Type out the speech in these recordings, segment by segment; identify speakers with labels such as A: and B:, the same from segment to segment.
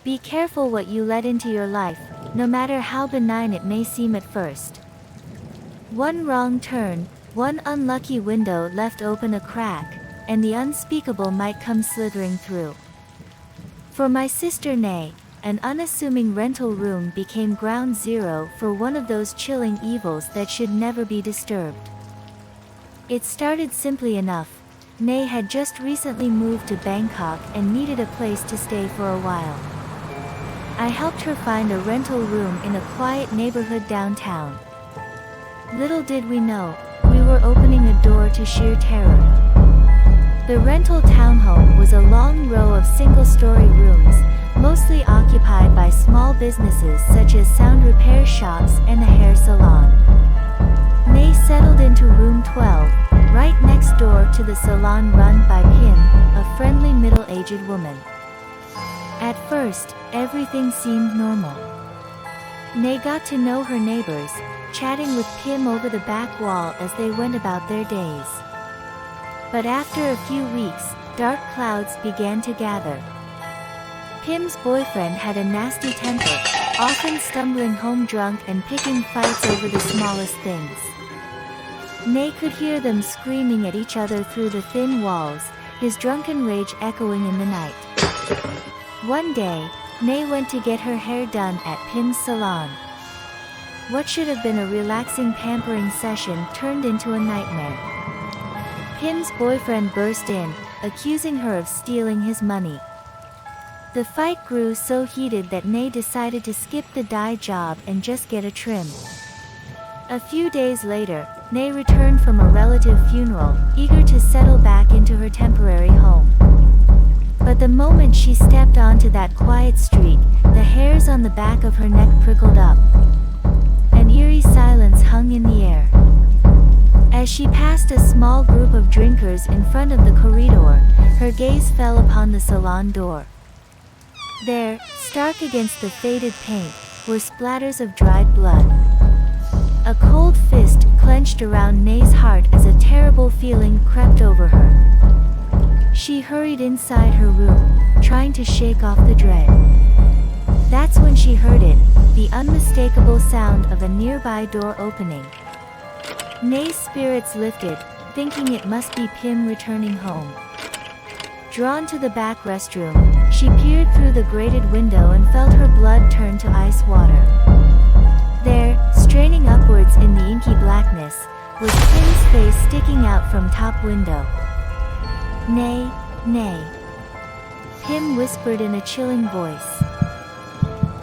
A: Be careful what you let into your life, no matter how benign it may seem at first. One wrong turn, one unlucky window left open a crack, and the unspeakable might come slithering through. For my sister Nay, an unassuming rental room became ground zero for one of those chilling evils that should never be disturbed. It started simply enough. Nay had just recently moved to Bangkok and needed a place to stay for a while. I helped her find a rental room in a quiet neighborhood downtown. Little did we know, we were opening a door to sheer terror. The rental townhome was a long row of single-story rooms, mostly occupied by small businesses such as sound repair shops and a hair salon. Nay settled into room 12, right next door to the salon run by Pim, a friendly middle-aged woman. At first, everything seemed normal. Nay got to know her neighbors, chatting with Pim over the back wall as they went about their days. But after a few weeks, dark clouds began to gather. Pim's boyfriend had a nasty temper, often stumbling home drunk and picking fights over the smallest things. Nay could hear them screaming at each other through the thin walls, his drunken rage echoing in the night. One day, Nay went to get her hair done at Pim's salon. What should have been a relaxing pampering session turned into a nightmare. Pim's boyfriend burst in, accusing her of stealing his money. The fight grew so heated that Nay decided to skip the dye job and just get a trim. A few days later, Nay returned from a relative funeral, eager to settle back into her temporary home. But the moment she stepped onto that quiet street, the hairs on the back of her neck prickled up. An eerie silence hung in the air. As she passed a small group of drinkers in front of the corridor, her gaze fell upon the salon door. There, stark against the faded paint, were splatters of dried blood. A cold fist clenched around Nay's heart as a terrible feeling crept over her. She hurried inside her room, trying to shake off the dread. That's when she heard it, the unmistakable sound of a nearby door opening. Nay's spirits lifted, thinking it must be Pim returning home. Drawn to the back restroom, she peered through the grated window and felt her blood turn to ice water. There, straining upwards in the inky blackness, was Pim's face sticking out from top window. "Nay, Nay," Pim whispered in a chilling voice.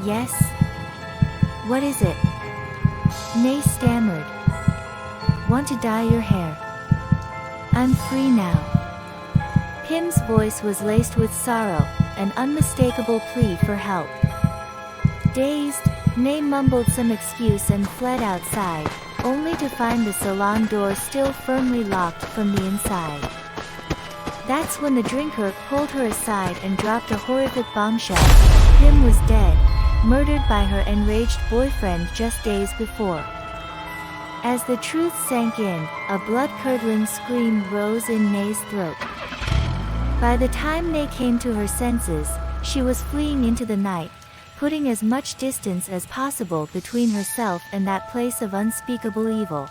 A: "Yes? What is it?" Nay stammered. "Want to dye your hair? I'm free now." Pim's voice was laced with sorrow, an unmistakable plea for help. Dazed, Nay mumbled some excuse and fled outside, only to find the salon door still firmly locked from the inside. That's when the drinker pulled her aside and dropped a horrific bombshell. Pim was dead, murdered by her enraged boyfriend just days before. As the truth sank in, a blood-curdling scream rose in Nay's throat. By the time Nay came to her senses, she was fleeing into the night, putting as much distance as possible between herself and that place of unspeakable evil.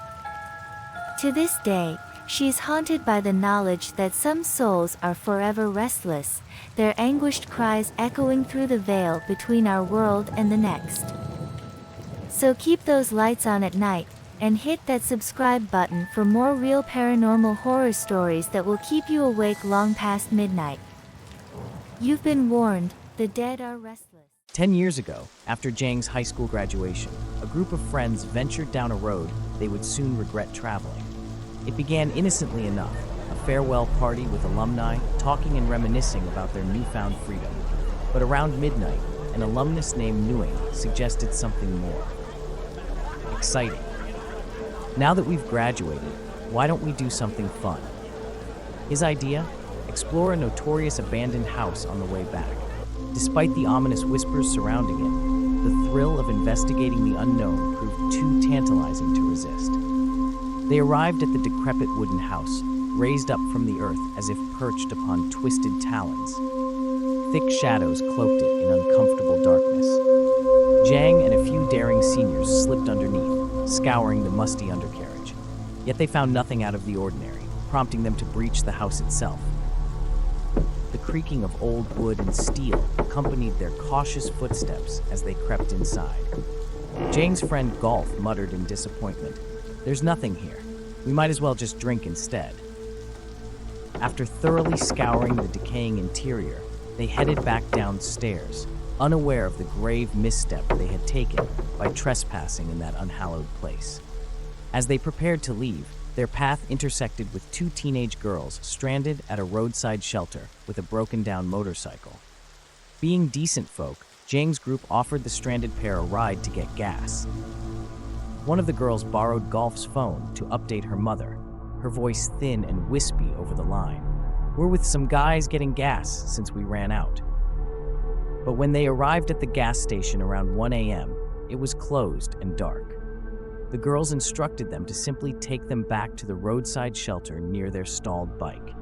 A: To this day, she's haunted by the knowledge that some souls are forever restless, their anguished cries echoing through the veil between our world and the next. So keep those lights on at night, and hit that subscribe button for more real paranormal horror stories that will keep you awake long past midnight. You've been warned, the dead are restless.
B: 10 years ago, after Jang's high school graduation, a group of friends ventured down a road they would soon regret traveling. It began innocently enough, a farewell party with alumni talking and reminiscing about their newfound freedom. But around midnight, an alumnus named Nguyen suggested something more. Exciting. Now that we've graduated, why don't we do something fun? His idea? Explore a notorious abandoned house on the way back. Despite the ominous whispers surrounding it, the thrill of investigating the unknown proved too tantalizing to resist. They arrived at the decrepit wooden house, raised up from the earth as if perched upon twisted talons. Thick shadows cloaked it in uncomfortable searched underneath, scouring the musty undercarriage. Yet they found nothing out of the ordinary, prompting them to breach the house itself. The creaking of old wood and steel accompanied their cautious footsteps as they crept inside. Jang's friend Golf muttered in disappointment, "There's nothing here. We might as well just drink instead." After thoroughly scouring the decaying interior, they headed back downstairs, unaware of the grave misstep they had taken by trespassing in that unhallowed place. As they prepared to leave, their path intersected with two teenage girls stranded at a roadside shelter with a broken-down motorcycle. Being decent folk, Jang's group offered the stranded pair a ride to get gas. One of the girls borrowed Golf's phone to update her mother, her voice thin and wispy over the line. "We're with some guys getting gas since we ran out." But when they arrived at the gas station around 1 a.m., it was closed and dark. The girls instructed them to simply take them back to the roadside shelter near their stalled bike.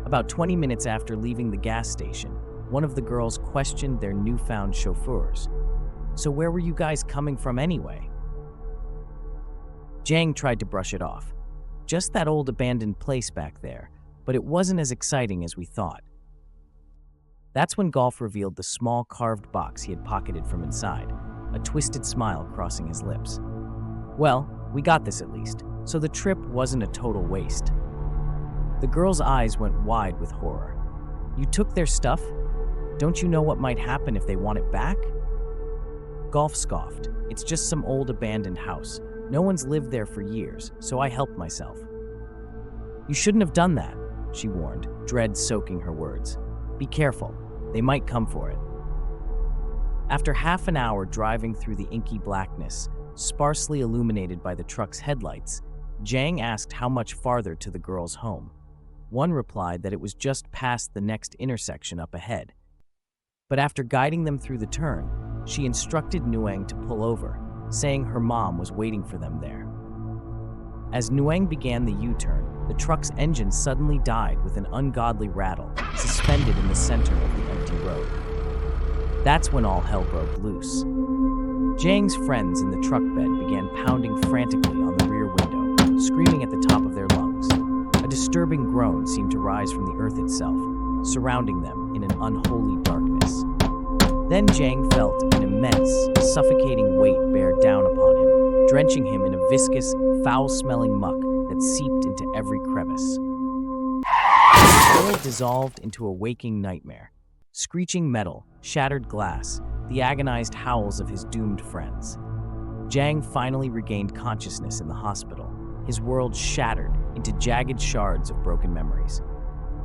B: About 20 minutes after leaving the gas station, one of the girls questioned their newfound chauffeurs. "So where were you guys coming from anyway?" Jang tried to brush it off. "Just that old abandoned place back there, but it wasn't as exciting as we thought." That's when Golf revealed the small carved box he had pocketed from inside, a twisted smile crossing his lips. "Well, we got this at least, so the trip wasn't a total waste." The girl's eyes went wide with horror. "You took their stuff? Don't you know what might happen if they want it back?" Golf scoffed. "It's just some old abandoned house. No one's lived there for years, so I helped myself." "You shouldn't have done that," she warned, dread soaking her words. "Be careful. They might come for it." After half an hour driving through the inky blackness, sparsely illuminated by the truck's headlights, Jang asked how much farther to the girls' home. One replied that it was just past the next intersection up ahead. But after guiding them through the turn, she instructed Nuang to pull over, saying her mom was waiting for them there. As Nuang began the U-turn, the truck's engine suddenly died with an ungodly rattle, suspended in the center of the empty road. That's when all hell broke loose. Jang's friends in the truck bed began pounding frantically on the rear window, screaming at the top of their lungs. A disturbing groan seemed to rise from the earth itself, surrounding them in an unholy darkness. Then Jang felt an immense, suffocating weight bear down upon him, drenching him in a viscous, foul-smelling muck that seeped into every crevice. The world dissolved into a waking nightmare. Screeching metal, shattered glass, the agonized howls of his doomed friends. Jang finally regained consciousness in the hospital, his world shattered into jagged shards of broken memories.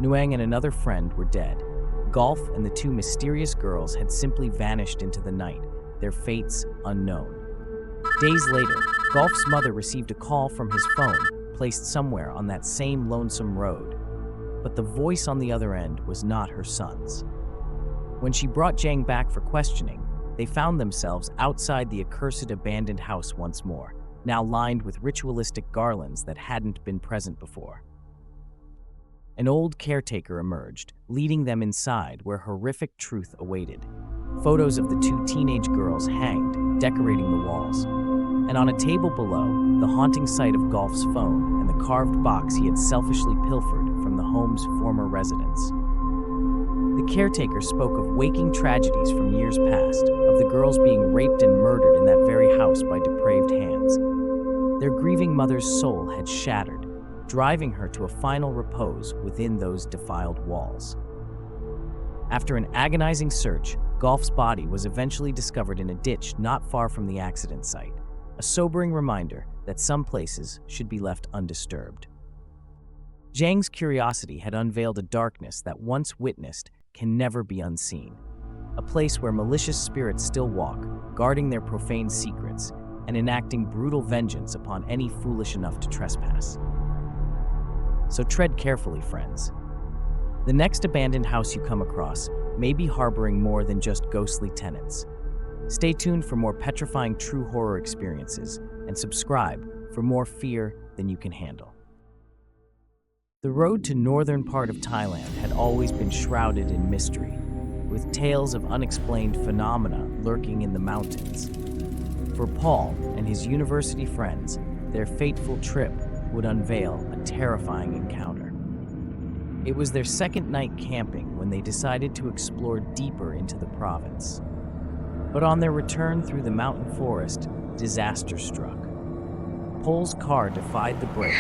B: Nuang and another friend were dead. Golf and the two mysterious girls had simply vanished into the night, their fates unknown. Days later, Golf's mother received a call from his phone, placed somewhere on that same lonesome road. But the voice on the other end was not her son's. When she brought Jang back for questioning, they found themselves outside the accursed abandoned house once more, now lined with ritualistic garlands that hadn't been present before. An old caretaker emerged, leading them inside where horrific truth awaited. Photos of the two teenage girls hanged, decorating the walls. And on a table below, the haunting sight of Golf's phone and the carved box he had selfishly pilfered from the home's former residents. The caretaker spoke of waking tragedies from years past, of the girls being raped and murdered in that very house by depraved hands. Their grieving mother's soul had shattered, driving her to a final repose within those defiled walls. After an agonizing search, Golf's body was eventually discovered in a ditch not far from the accident site, a sobering reminder that some places should be left undisturbed. Jang's curiosity had unveiled a darkness that once witnessed can never be unseen, a place where malicious spirits still walk, guarding their profane secrets and enacting brutal vengeance upon any foolish enough to trespass. So tread carefully, friends. The next abandoned house you come across may be harboring more than just ghostly tenants. Stay tuned for more petrifying true horror experiences and subscribe for more fear than you can handle. The road to northern part of Thailand had always been shrouded in mystery, with tales of unexplained phenomena lurking in the mountains. For Paul and his university friends, their fateful trip would unveil a terrifying encounter. It was their second night camping when they decided to explore deeper into the province. But on their return through the mountain forest, disaster struck. Paul's car defied the brakes,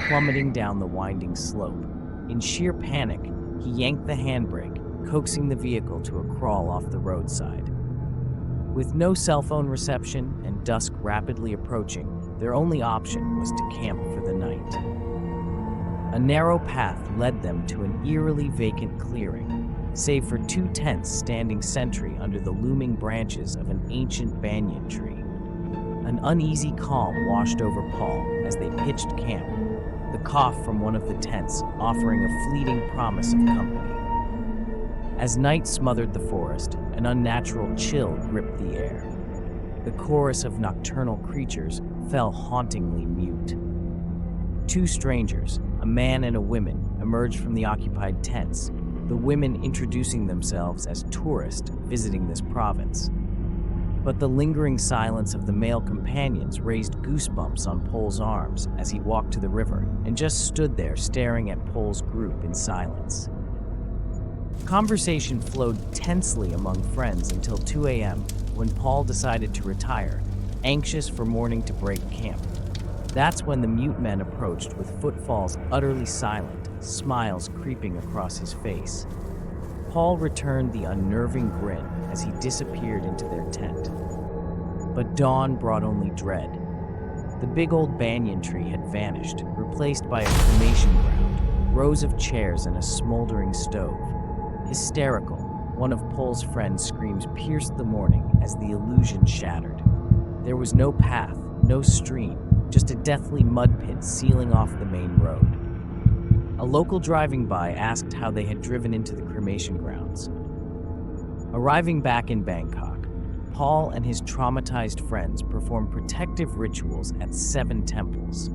B: plummeting down the winding slope. In sheer panic, he yanked the handbrake, coaxing the vehicle to a crawl off the roadside. With no cell phone reception and dusk rapidly approaching, their only option was to camp for the night. A narrow path led them to an eerily vacant clearing, save for 2 tents standing sentry under the looming branches of an ancient banyan tree. An uneasy calm washed over Paul as they pitched camp, the cough from one of the tents offering a fleeting promise of company. As night smothered the forest, an unnatural chill gripped the air. The chorus of nocturnal creatures fell hauntingly mute. 2 strangers, a man and a woman, emerged from the occupied tents, the women introducing themselves as tourists visiting this province. But the lingering silence of the male companions raised goosebumps on Paul's arms as he walked to the river and just stood there staring at Paul's group in silence. Conversation flowed tensely among friends until 2 a.m. when Paul decided to retire, anxious for morning to break camp. That's when the mute men approached with footfalls utterly silent, smiles creeping across his face. Paul returned the unnerving grin as he disappeared into their tent. But dawn brought only dread. The big old banyan tree had vanished, replaced by a cremation ground, rows of chairs, and a smoldering stove. Hysterical, one of Paul's friends' screams pierced the morning as the illusion shattered. There was no path, no stream, just a deathly mud pit sealing off the main road. A local driving by asked how they had driven into the cremation grounds. Arriving back in Bangkok, Paul and his traumatized friends performed protective rituals at 7 temples.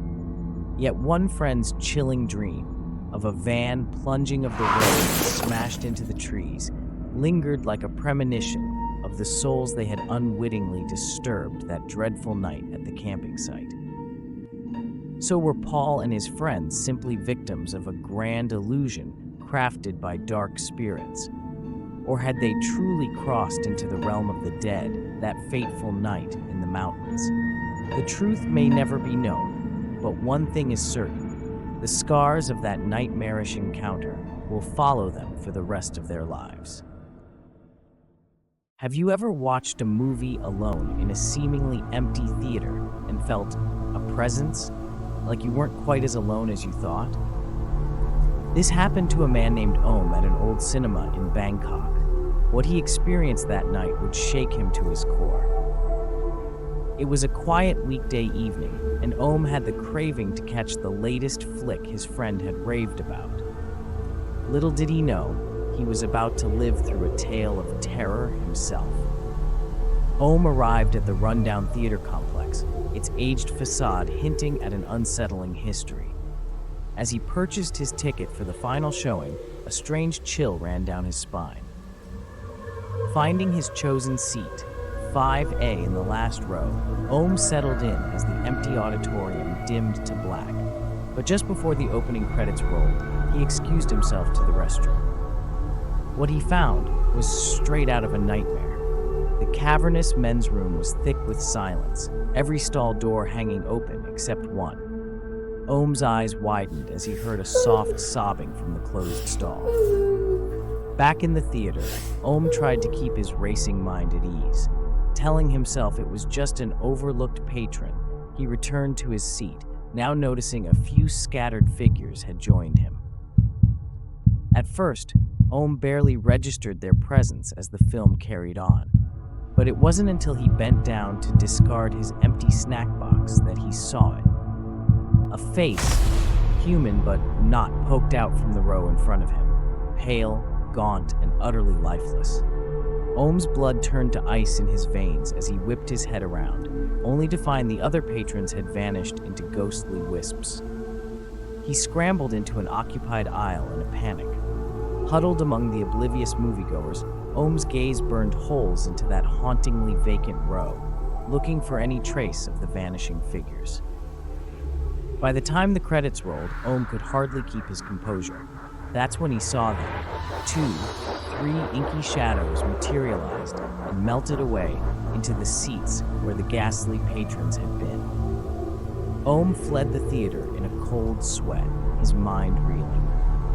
B: Yet one friend's chilling dream of a van plunging of the road and smashed into the trees lingered like a premonition of the souls they had unwittingly disturbed that dreadful night at the camping site. So were Paul and his friends simply victims of a grand illusion crafted by dark spirits? Or had they truly crossed into the realm of the dead that fateful night in the mountains? The truth may never be known, but one thing is certain: the scars of that nightmarish encounter will follow them for the rest of their lives. Have you ever watched a movie alone in a seemingly empty theater and felt a presence? Like you weren't quite as alone as you thought? This happened to a man named Om at an old cinema in Bangkok. What he experienced that night would shake him to his core. It was a quiet weekday evening, and Om had the craving to catch the latest flick his friend had raved about. Little did he know, he was about to live through a tale of terror himself. Om arrived at the rundown theater complex, its aged facade hinting at an unsettling history. As he purchased his ticket for the final showing, a strange chill ran down his spine. Finding his chosen seat, 5A in the last row, Om settled in as the empty auditorium dimmed to black. But just before the opening credits rolled, he excused himself to the restroom. What he found was straight out of a nightmare. The cavernous men's room was thick with silence, every stall door hanging open except one. Om's eyes widened as he heard a soft sobbing from the closed stall. Back in the theater, Om tried to keep his racing mind at ease. Telling himself it was just an overlooked patron, he returned to his seat, now noticing a few scattered figures had joined him. At first, Om barely registered their presence as the film carried on. But it wasn't until he bent down to discard his empty snack box that he saw it. A face, human but not, poked out from the row in front of him, pale, gaunt, and utterly lifeless. Om's blood turned to ice in his veins as he whipped his head around, only to find the other patrons had vanished into ghostly wisps. He scrambled into an occupied aisle in a panic. Huddled among the oblivious moviegoers, Om's gaze burned holes into that hauntingly vacant row. looking for any trace of the vanishing figures. By the time the credits rolled, Ohm could hardly keep his composure. That's when he saw them. 2, 3 inky shadows materialized and melted away into the seats where the ghastly patrons had been. Ohm fled the theater in a cold sweat, his mind reeling.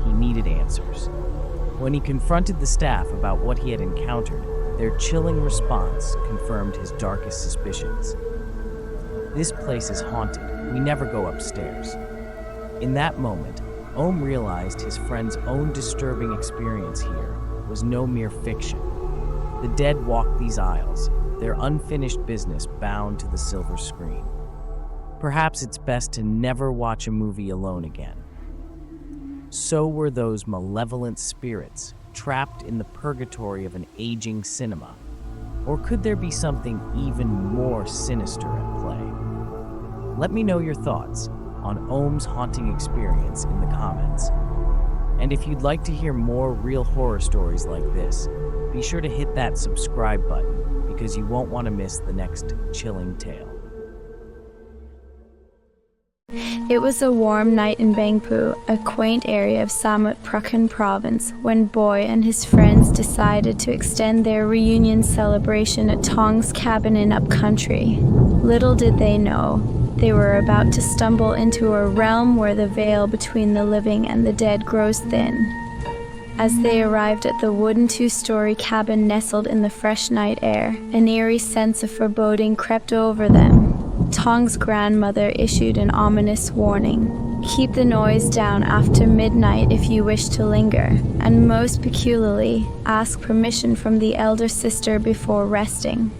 B: He needed answers. When he confronted the staff about what he had encountered, their chilling response confirmed his darkest suspicions. "This place is haunted. We never go upstairs." In that moment, Ohm realized his friend's own disturbing experience here was no mere fiction. The dead walked these aisles, their unfinished business bound to the silver screen. Perhaps it's best to never watch a movie alone again. So were those malevolent spirits trapped in the purgatory of an aging cinema? Or could there be something even more sinister at play? Let me know your thoughts on Ohm's haunting experience in the comments. And if you'd like to hear more real horror stories like this, be sure to hit that subscribe button because you won't want to miss the next chilling tale.
C: It was a warm night in Bangpoo, a quaint area of Samut Prakan province, when Boy and his friends decided to extend their reunion celebration at Tong's cabin in upcountry. Little did they know, they were about to stumble into a realm where the veil between the living and the dead grows thin. As they arrived at the wooden 2-story cabin nestled in the fresh night air, an eerie sense of foreboding crept over them. Tong's grandmother issued an ominous warning. Keep the noise down after midnight if you wish to linger, and most peculiarly, ask permission from the elder sister before resting.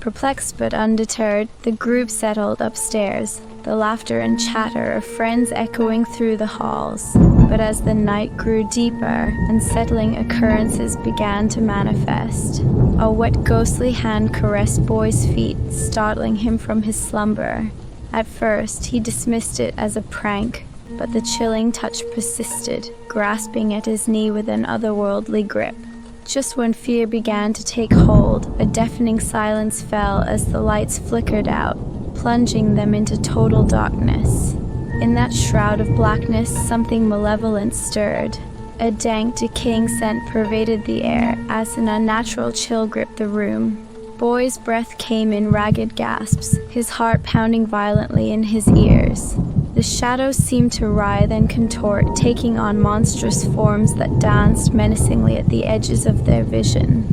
C: Perplexed but undeterred, the group settled upstairs, the laughter and chatter of friends echoing through the halls. But as the night grew deeper, unsettling occurrences began to manifest. A wet, ghostly hand caressed Boy's feet, startling him from his slumber. At first, he dismissed it as a prank, but the chilling touch persisted, grasping at his knee with an otherworldly grip. Just when fear began to take hold, a deafening silence fell as the lights flickered out, plunging them into total darkness. In that shroud of blackness, something malevolent stirred. A dank, decaying scent pervaded the air as an unnatural chill gripped the room. Boy's breath came in ragged gasps, his heart pounding violently in his ears. The shadows seemed to writhe and contort, taking on monstrous forms that danced menacingly at the edges of their vision.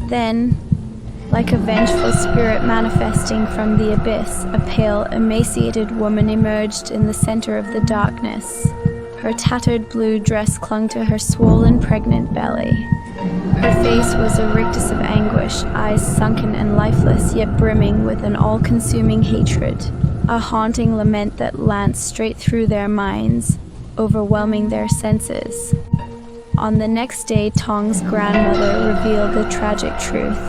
C: Then, like a vengeful spirit manifesting from the abyss, a pale, emaciated woman emerged in the center of the darkness. Her tattered blue dress clung to her swollen, pregnant belly. Her face was a rictus of anguish, eyes sunken and lifeless, yet brimming with an all-consuming hatred. A haunting lament that lanced straight through their minds, overwhelming their senses. On the next day, Tong's grandmother revealed the tragic truth.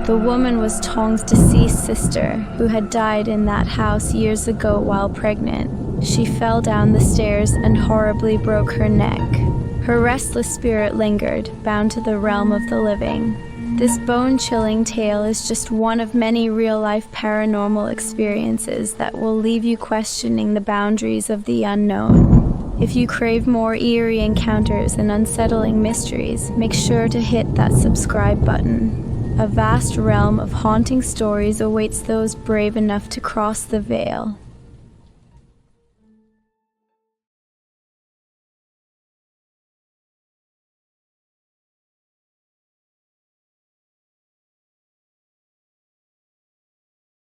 C: The woman was Tong's deceased sister, who had died in that house years ago while pregnant. She fell down the stairs and horribly broke her neck. Her restless spirit lingered, bound to the realm of the living. This bone-chilling tale is just one of many real-life paranormal experiences that will leave you questioning the boundaries of the unknown. If you crave more eerie encounters and unsettling mysteries, make sure to hit that subscribe button. A vast realm of haunting stories awaits those brave enough to cross the veil.